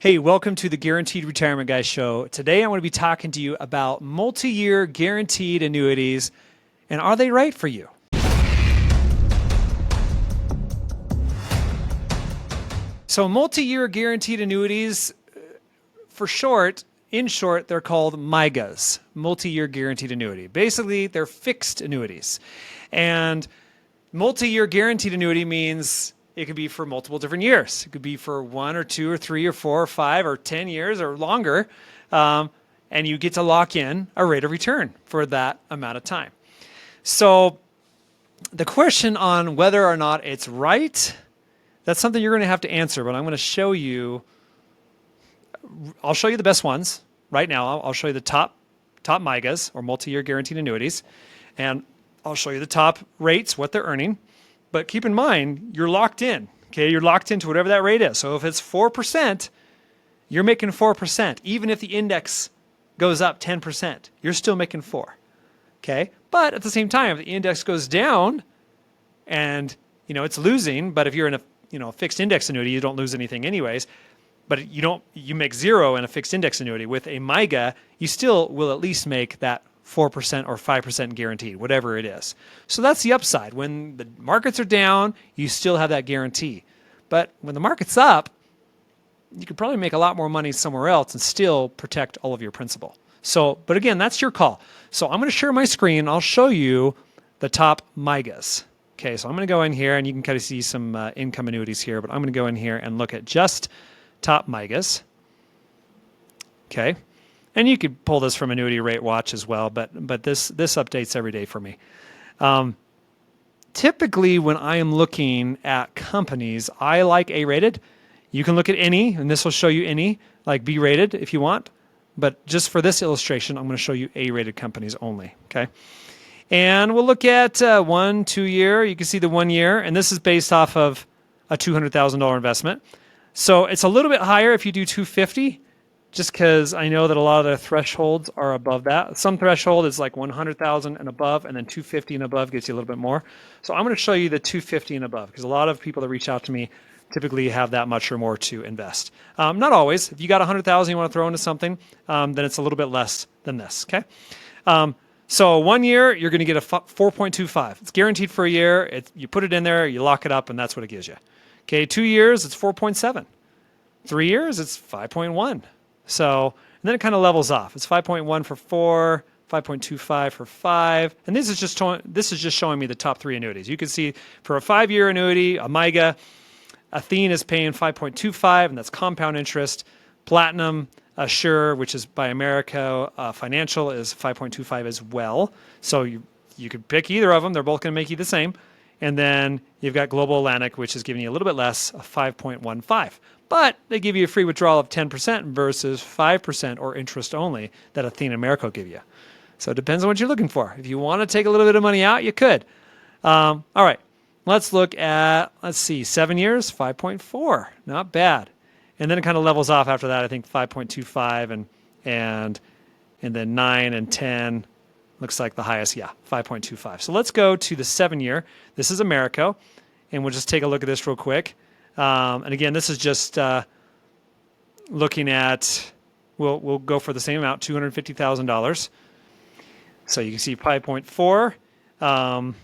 Hey, welcome to the Guaranteed Retirement Guy Show. Today I want to be talking to you about multi-year guaranteed annuities, and are they right for you? So multi-year guaranteed annuities, in short, they're called MYGAs, multi-year guaranteed annuity. Basically, they're fixed annuities. And multi-year guaranteed annuity means it could be for multiple different years. It could be for 1 or 2 or 3 or 4 or 5 or 10 years or longer. And you get to lock in a rate of return for that amount of time. So the question on whether or not it's right, that's something you're going to have to answer. But I'm going to show you, I'll show you the best ones right now. I'll show you the top MYGAs or multi-year guaranteed annuities. And I'll show you the top rates, what they're earning. But keep in mind, you're locked in. Okay, you're locked into whatever that rate is. So if it's 4%, you're making 4%. Even if the index goes up 10%, you're still making 4%. Okay, but at the same time, if the index goes down, and it's losing, but if you're in a fixed index annuity, you don't lose anything anyways. But you make 0 in a fixed index annuity. With a MYGA, you still will at least make that 4% or 5% guaranteed, whatever it is. So that's the upside. When the markets are down, you still have that guarantee. But when the market's up, you could probably make a lot more money somewhere else and still protect all of your principal. So, but again, that's your call. So I'm going to share my screen. I'll show you the top MYGAs. Okay, so I'm going to go in here, and you can kind of see some income annuities here, but I'm going to go in here and look at just top MYGAs. Okay. And you could pull this from Annuity Rate Watch as well, but this updates every day for me. Typically, when I am looking at companies, I like A-rated. You can look at any, and this will show you any, like B-rated if you want. But just for this illustration, I'm going to show you A-rated companies only. Okay, and we'll look at 1, 2 year. You can see the 1 year, and this is based off of a $200,000 investment. So it's a little bit higher if you do 250. Just because I know that a lot of the thresholds are above that. Some threshold is like 100,000 and above, and then 250 and above gets you a little bit more. So I'm going to show you the 250 and above, because a lot of people that reach out to me typically have that much or more to invest. Not always. If you got 100,000 you want to throw into something, then it's a little bit less than this. Okay. So 1 year, you're going to get a 4.25. It's guaranteed for a year. You put it in there, you lock it up, and that's what it gives you. Okay. 2 years, it's 4.7. 3 years, it's 5.1. So, and then it kind of levels off. It's 5.1 for 4, 5.25 for 5. And this is just showing me the top 3 annuities. You can see for a 5-year annuity, a MYGA, Athene is paying 5.25, and that's compound interest. Platinum, Assure, which is by America Financial, is 5.25 as well. So you could pick either of them. They're both going to make you the same. And then you've got Global Atlantic, which is giving you a little bit less, a 5.15. But they give you a free withdrawal of 10% versus 5% or interest only that Athene and America will give you. So it depends on what you're looking for. If you want to take a little bit of money out, you could. All right, let's look at, 7 years, 5.4. Not bad. And then it kind of levels off after that. I think 5.25 and then 9 and 10 looks like the highest. Yeah, 5.25. So let's go to the 7-year. This is America, and we'll just take a look at this real quick. And again, this is just looking at, we'll go for the same amount, $250,000. So you can see 5.4.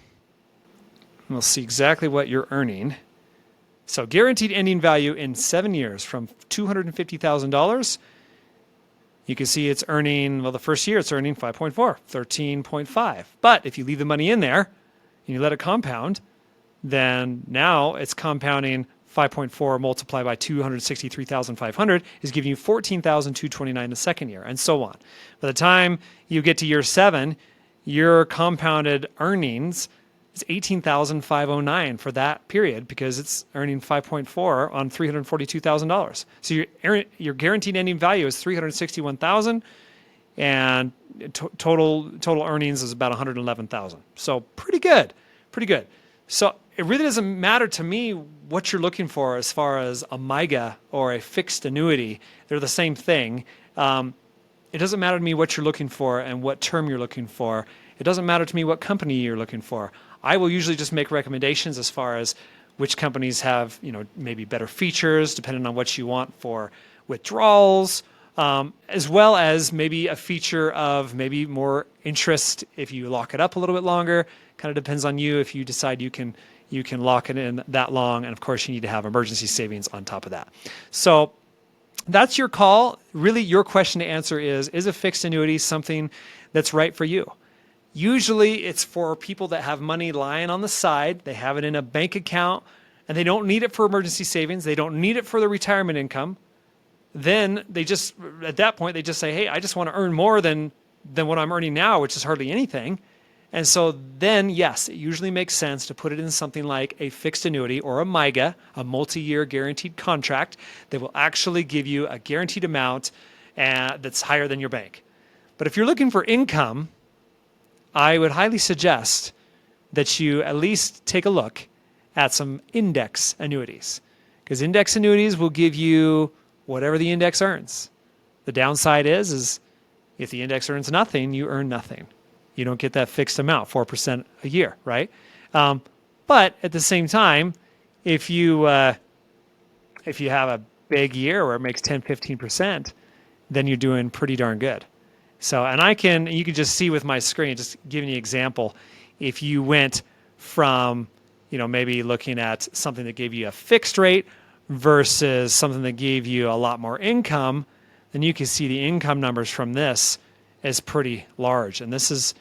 We'll see exactly what you're earning. So guaranteed ending value in 7 years from $250,000. You can see it's earning, the first year it's earning 5.4, 13.5. But if you leave the money in there and you let it compound, then now it's compounding 5.4 multiplied by 263,500 is giving you 14,229 the second year, and so on. By the time you get to year 7, your compounded earnings is 18,509 for that period, because it's earning 5.4 on $342,000. So your guaranteed ending value is 361,000, and total earnings is about 111,000. So pretty good. So it really doesn't matter to me what you're looking for as far as a MYGA or a fixed annuity. They're the same thing. It doesn't matter to me what you're looking for and what term you're looking for. It doesn't matter to me what company you're looking for. I will usually just make recommendations as far as which companies have, maybe better features depending on what you want for withdrawals, as well as maybe a feature of maybe more interest if you lock it up a little bit longer. Kind of depends on you if you decide you can lock it in that long. And of course, you need to have emergency savings on top of that. So that's your call. Really, your question to answer is a fixed annuity something that's right for you? Usually it's for people that have money lying on the side. They have it in a bank account and they don't need it for emergency savings. They don't need it for their retirement income. Then they just, at that point, they just say, hey, I just want to earn more than what I'm earning now, which is hardly anything. And so then, yes, it usually makes sense to put it in something like a fixed annuity or a MYGA, a multi-year guaranteed contract that will actually give you a guaranteed amount that's higher than your bank. But if you're looking for income, I would highly suggest that you at least take a look at some index annuities, because index annuities will give you whatever the index earns. The downside is if the index earns nothing, you earn nothing. You don't get that fixed amount, 4% a year, right? But at the same time, if you have a big year where it makes 10, 15%, then you're doing pretty darn good. So, and you can just see with my screen, just giving you an example. If you went from, maybe looking at something that gave you a fixed rate versus something that gave you a lot more income, then you can see the income numbers from this is pretty large. And this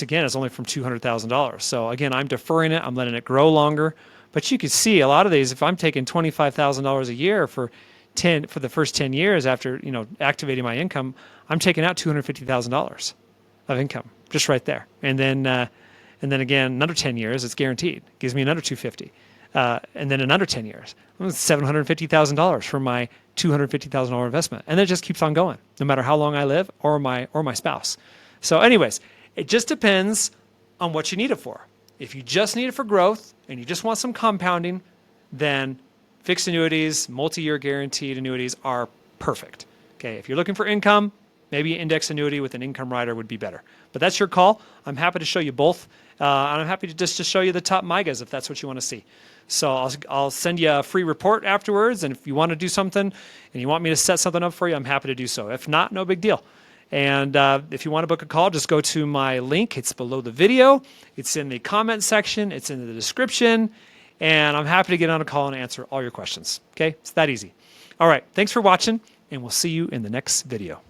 again is only from $200,000. So again, I'm deferring it. I'm letting it grow longer. But you can see a lot of these, if I'm taking $25,000 a year for the first 10 years after, activating my income, I'm taking out $250,000 of income just right there. And then again, another 10 years, it's guaranteed. It gives me another $250,000. And then another 10 years, $750,000 for my $250,000 investment. And it just keeps on going, no matter how long I live or my spouse. So anyways, it just depends on what you need it for. If you just need it for growth and you just want some compounding, then fixed annuities, multi-year guaranteed annuities are perfect. Okay, if you're looking for income, maybe an index annuity with an income rider would be better. But that's your call. I'm happy to show you both. And I'm happy to show you the top MYGAs if that's what you want to see. So I'll send you a free report afterwards. And if you want to do something and you want me to set something up for you, I'm happy to do so. If not, no big deal. And if you want to book a call, just go to my link. It's below the video. It's in the comment section. It's in the description. And I'm happy to get on a call and answer all your questions. Okay, it's that easy. All right, thanks for watching, and we'll see you in the next video.